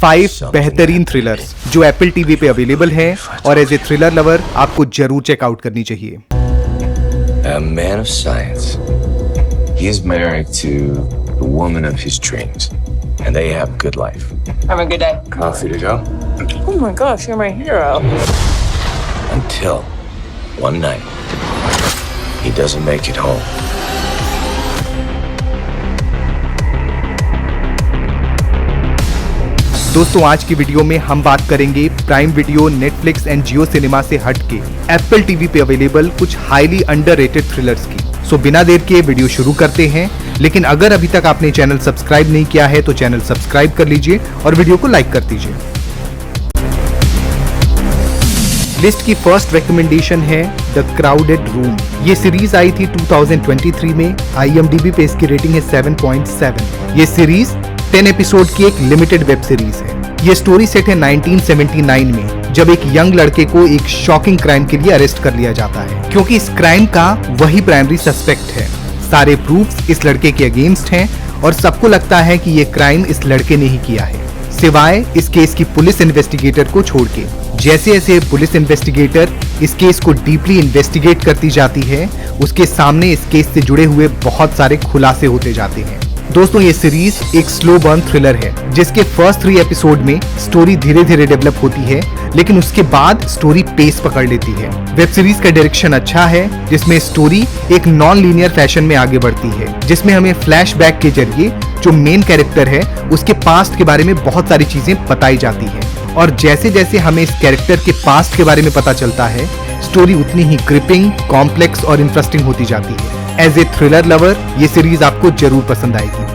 5 बेहतरीन थ्रिलर्स जो Apple TV पे अवेलेबल हैं और एज ए थ्रिलर लवर आपको जरूर चेकआउट करनी चाहिए। A man of science. He is married to the woman of his dreams, and they have a good life. Have a good day. Coffee to go? Oh my gosh, you're my hero. Until one night, he doesn't make it home. दोस्तों आज की video में हम बात करेंगे prime video, Netflix and Jio cinema से हटके Apple TV पे अवेलेबल कुछ हाईली अंडररेटेड थ्रिलर्स की। सो बिना देर के वीडियो शुरू करते हैं, लेकिन अगर अभी तक आपने चैनल सब्सक्राइब नहीं किया है तो चैनल सब्सक्राइब कर लीजिए और वीडियो को लाइक कर दीजिए। लिस्ट की फर्स्ट रिकमेंडेशन है द क्राउडेड रूम। ये सीरीज आई थी 2023 में। IMDb पे इसकी रेटिंग है 7.7। ये सीरीज 10 एपिसोड की एक लिमिटेड वेब सीरीज है। ये स्टोरी सेट है 1979 में, जब एक यंग लड़के को एक शॉकिंग क्राइम के लिए अरेस्ट कर लिया जाता है, क्योंकि इस क्राइम का वही प्राइमरी सस्पेक्ट है। सारे प्रूफ्स इस लड़के के अगेंस्ट हैं और सबको लगता है कि ये क्राइम इस लड़के ने ही किया है, सिवाय इस केस की पुलिस इन्वेस्टिगेटर को छोड़ के। जैसे जैसे पुलिस इन्वेस्टिगेटर इस केस को डीपली इन्वेस्टिगेट करती जाती है, उसके सामने इस केस से जुड़े हुए बहुत सारे खुलासे होते जाते हैं। दोस्तों ये सीरीज एक स्लो बर्न थ्रिलर है, जिसके फर्स्ट 3 एपिसोड में स्टोरी धीरे धीरे डेवलप होती है, लेकिन उसके बाद स्टोरी पेस पकड़ लेती है। वेब सीरीज का डायरेक्शन अच्छा है, जिसमें स्टोरी एक नॉन लीनियर फैशन में आगे बढ़ती है, जिसमें हमें फ्लैशबैक के जरिए जो मेन कैरेक्टर है उसके पास्ट के बारे में बहुत सारी चीजें बताई जाती है, और जैसे जैसे हमें इस कैरेक्टर के पास्ट के बारे में पता चलता है, स्टोरी उतनी ही ग्रिपिंग, कॉम्प्लेक्स और इंटरेस्टिंग होती जाती है। एज ए थ्रिलर लवर ये सीरीज आपको जरूर पसंद आएगी।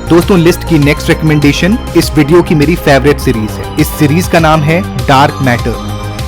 दोस्तों लिस्ट की नेक्स्ट रिकमेंडेशन इस वीडियो की मेरी फेवरेट सीरीज है। इस सीरीज का नाम है डार्क मैटर।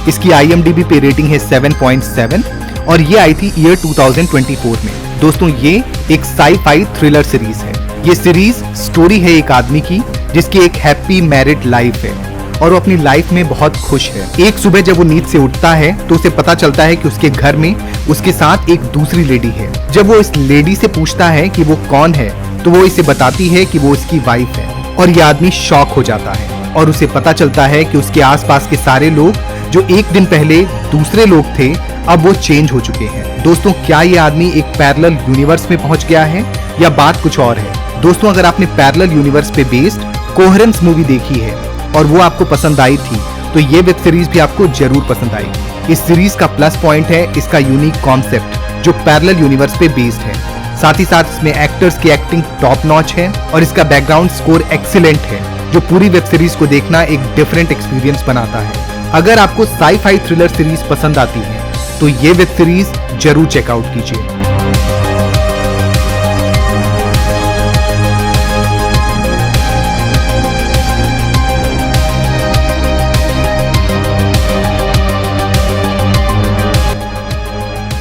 इसकी IMDb पे रेटिंग है 7.7 और ये आई थी ईयर 2024 में। दोस्तों ये एक साई-फाई थ्रिलर सीरीज है। ये सीरीज स्टोरी है एक आदमी की जिसकी एक हैप्पी मैरिड लाइफ है और वो अपनी लाइफ में बहुत खुश है। एक सुबह जब वो नींद से उठता है तो उसे पता चलता है कि उसके घर में उसके साथ एक दूसरी लेडी है। जब वो इस लेडी से पूछता है कि वो कौन है तो वो इसे बताती है कि वो उसकी वाइफ है, और ये आदमी शॉक हो जाता है और उसे पता चलता है कि उसके आसपास के सारे लोग जो एक दिन पहले दूसरे लोग थे अब वो चेंज हो चुके हैं। दोस्तों क्या ये आदमी एक पैरेलल यूनिवर्स में पहुंच गया है या बात कुछ और है? दोस्तों अगर आपने पैरेलल यूनिवर्स पे बेस्ड कोहेरेंस मूवी देखी है और वो आपको पसंद आई थी तो ये वेब सीरीज भी आपको जरूर पसंद आएगी। इस सीरीज का प्लस पॉइंट है इसका यूनिक कॉन्सेप्ट जो पैरेलल यूनिवर्स पे बेस्ड है। साथ ही साथ इसमें एक्टर्स की एक्टिंग टॉप नॉच है और इसका बैकग्राउंड स्कोर एक्सीलेंट है, जो पूरी वेब सीरीज को देखना एक डिफरेंट एक्सपीरियंस बनाता है। अगर आपको साई-फाई थ्रिलर सीरीज पसंद आती है तो ये वेब सीरीज जरूर चेकआउट कीजिए।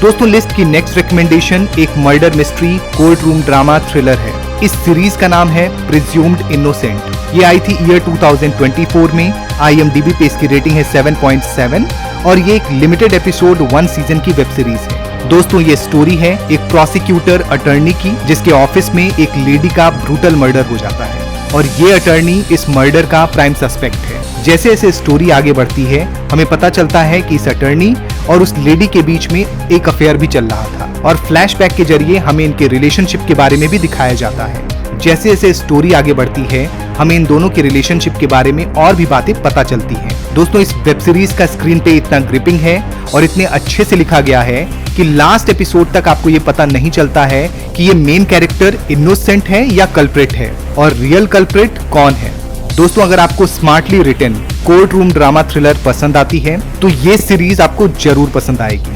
दोस्तों लिस्ट की नेक्स्ट रिकमेंडेशन एक murder mystery court room drama thriller है। इस सीरीज का नाम है प्रिज्यूम्ड इनोसेंट। ये आई थी ईयर 2024 में। IMDb पे इसकी रेटिंग है 7.7 और ये एक लिमिटेड एपिसोड 1 सीजन की वेब सीरीज है। दोस्तों ये स्टोरी है एक प्रोसिक्यूटर अटर्नी की, जिसके ऑफिस में एक लेडी का ब्रूटल मर्डर हो जाता है और ये अटर्नी इस मर्डर का प्राइम सस्पेक्ट है। जैसे जैसे स्टोरी आगे बढ़ती है हमें पता चलता है कि इस अटर्नी और उस लेडी के बीच में एक अफेयर भी चल रहा था, और फ्लैशबैक के जरिए हमें इनके रिलेशनशिप के बारे में भी दिखाया जाता है। जैसे जैसे स्टोरी आगे बढ़ती है हमें इन दोनों के रिलेशनशिप के बारे में और भी बातें पता चलती हैं। दोस्तों इस वेब सीरीज का स्क्रीन पे इतना ग्रिपिंग है और इतने अच्छे से लिखा गया है कि लास्ट एपिसोड तक आपको ये पता नहीं चलता है कि ये मेन कैरेक्टर इनोसेंट है या कल्प्रिट है और रियल कल्प्रिट कौन है। दोस्तों अगर आपको smartly written courtroom drama thriller पसंद आती है तो ये सीरीज आपको जरूर पसंद आएगी।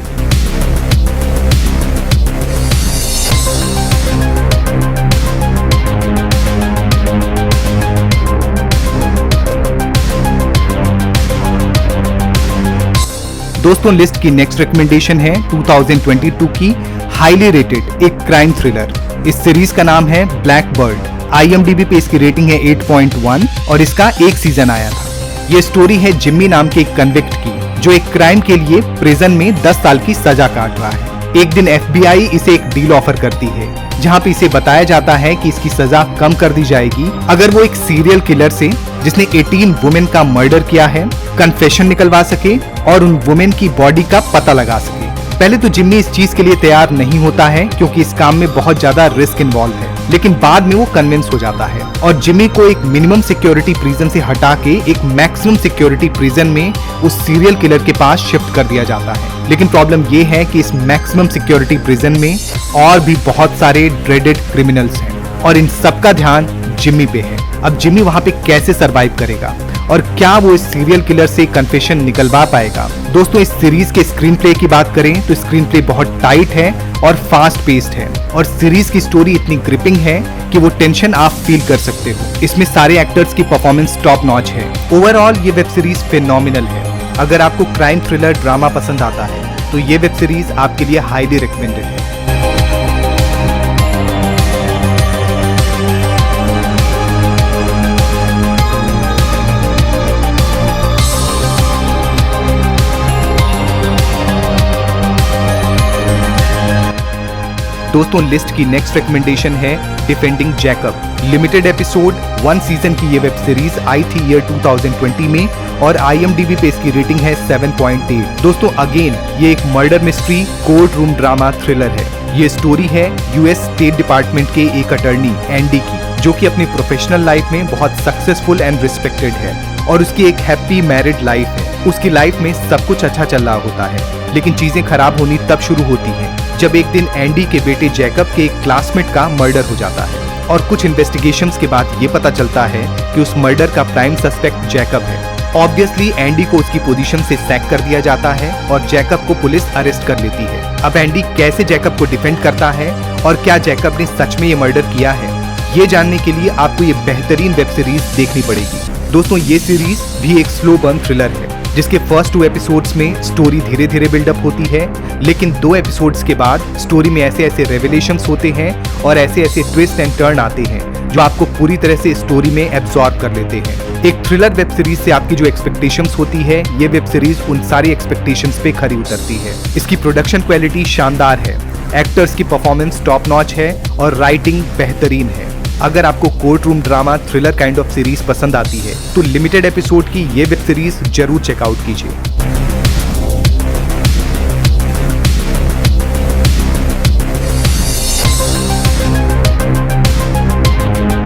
दोस्तों लिस्ट की नेक्स्ट रिकमेंडेशन है 2022 की हाईली रेटेड एक क्राइम थ्रिलर। इस सीरीज का नाम है ब्लैक बर्ड। IMDb पे इसकी रेटिंग है 8.1 और इसका एक सीजन आया था। ये स्टोरी है जिम्मी नाम के एक कन्विक्ट की, जो एक क्राइम के लिए प्रिजन में 10 साल की सजा काट रहा है। एक दिन FBI इसे एक डील ऑफर करती है, जहां पे इसे बताया जाता है कि इसकी सजा कम कर दी जाएगी अगर वो एक सीरियल किलर से, जिसने 18 वुमेन का मर्डर किया है, कन्फेशन निकलवा सके और उन वुमेन की बॉडी का पता लगा सके। पहले तो जिम्मी इस चीज के लिए तैयार नहीं होता है, क्योंकि इस काम में बहुत ज्यादा रिस्क इन्वॉल्व है, लेकिन बाद में वो कन्विंस हो जाता है और जिम्मी को एक मिनिमम सिक्योरिटी प्रिजन से हटा के एक मैक्सिमम सिक्योरिटी प्रिजन में उस सीरियल किलर के पास शिफ्ट कर दिया जाता है। लेकिन प्रॉब्लम ये है कि इस मैक्सिमम सिक्योरिटी प्रिजन में और भी बहुत सारे ड्रेडेड क्रिमिनल्स हैं और इन सबका ध्यान जिम्मी पे है। अब जिम्मी वहां पे कैसे सरवाइव करेगा और क्या वो इस सीरियल किलर से कन्फेशन निकलवा पाएगा? दोस्तों, इस सीरीज के स्क्रीन प्ले की बात करें तो स्क्रीन प्ले बहुत टाइट है और फास्ट पेस्ड है और सीरीज की स्टोरी इतनी ग्रिपिंग है कि वो टेंशन आप फील कर सकते हो। इसमें सारे एक्टर्स की परफॉर्मेंस टॉप नॉच है। ओवरऑल ये वेब सीरीज फिनोमिनल है। अगर आपको क्राइम थ्रिलर ड्रामा पसंद आता है तो ये वेब सीरीज आपके लिए हाईली रिकमेंडेड है। दोस्तों, लिस्ट की नेक्स्ट रिकमेंडेशन है defending Jacob. Limited episode 1 season की ये वेब सीरीज आई थी ईयर 2020 में और IMDb पे इसकी रेटिंग है 7.8। दोस्तों, अगेन ये एक murder mystery court room drama thriller है। ये स्टोरी है US स्टेट डिपार्टमेंट के एक अटर्नी एंडी की, जो कि अपनी प्रोफेशनल लाइफ में बहुत सक्सेसफुल एंड रिस्पेक्टेड है और उसकी एक हैप्पी मैरिड लाइफ है। उसकी लाइफ में सब कुछ अच्छा चल रहा होता है, लेकिन चीजें खराब होनी तब शुरू होती हैं जब एक दिन एंडी के बेटे जैकब के एक क्लासमेट का मर्डर हो जाता है और कुछ इन्वेस्टिगेशंस के बाद ये पता चलता है कि उस मर्डर का प्राइम सस्पेक्ट जैकब है। ऑब्वियसली एंडी को उसकी पोजीशन से सैक कर दिया जाता है और जैकब को पुलिस अरेस्ट कर लेती है। अब एंडी कैसे जैकब को डिफेंड करता है और क्या जैकब ने सच में ये मर्डर किया है, ये जानने के लिए आपको ये बेहतरीन वेब सीरीज देखनी पड़ेगी। दोस्तों, ये सीरीज भी एक स्लो बर्न थ्रिलर है, जिसके फर्स्ट 2 एपिसोड्स में स्टोरी धीरे धीरे बिल्डअप होती है, लेकिन 2 एपिसोड्स के बाद स्टोरी में ऐसे ऐसे रेवलेशंस होते हैं और ऐसे ऐसे ट्विस्ट एंड टर्न आते हैं जो आपको पूरी तरह से स्टोरी में एब्जॉर्ब कर लेते हैं। एक थ्रिलर वेब सीरीज से आपकी जो एक्सपेक्टेशंस होती है, ये वेब सीरीज उन सारी एक्सपेक्टेशंस पे खरी उतरती है। इसकी प्रोडक्शन क्वालिटी शानदार है, एक्टर्स की परफॉर्मेंस टॉप नॉच है और राइटिंग बेहतरीन है। अगर आपको court room drama thriller kind of series पसंद आती है तो लिमिटेड एपिसोड की ये वेब सीरीज जरूर चेकआउट कीजिए।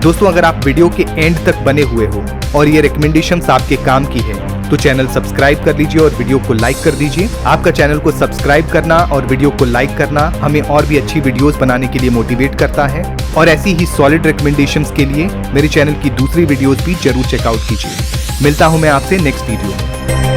दोस्तों, अगर आप वीडियो के एंड तक बने हुए हो और ये रिकमेंडेशंस आपके काम की है तो चैनल सब्सक्राइब कर लीजिए और वीडियो को लाइक कर दीजिए। आपका चैनल को सब्सक्राइब करना और वीडियो को लाइक करना हमें और भी अच्छी वीडियोस बनाने के लिए मोटिवेट करता है और ऐसी ही सॉलिड रिकमेंडेशंस के लिए मेरे चैनल की दूसरी वीडियोस भी जरूर चेकआउट कीजिए। मिलता हूं मैं आपसे नेक्स्ट वीडियो में।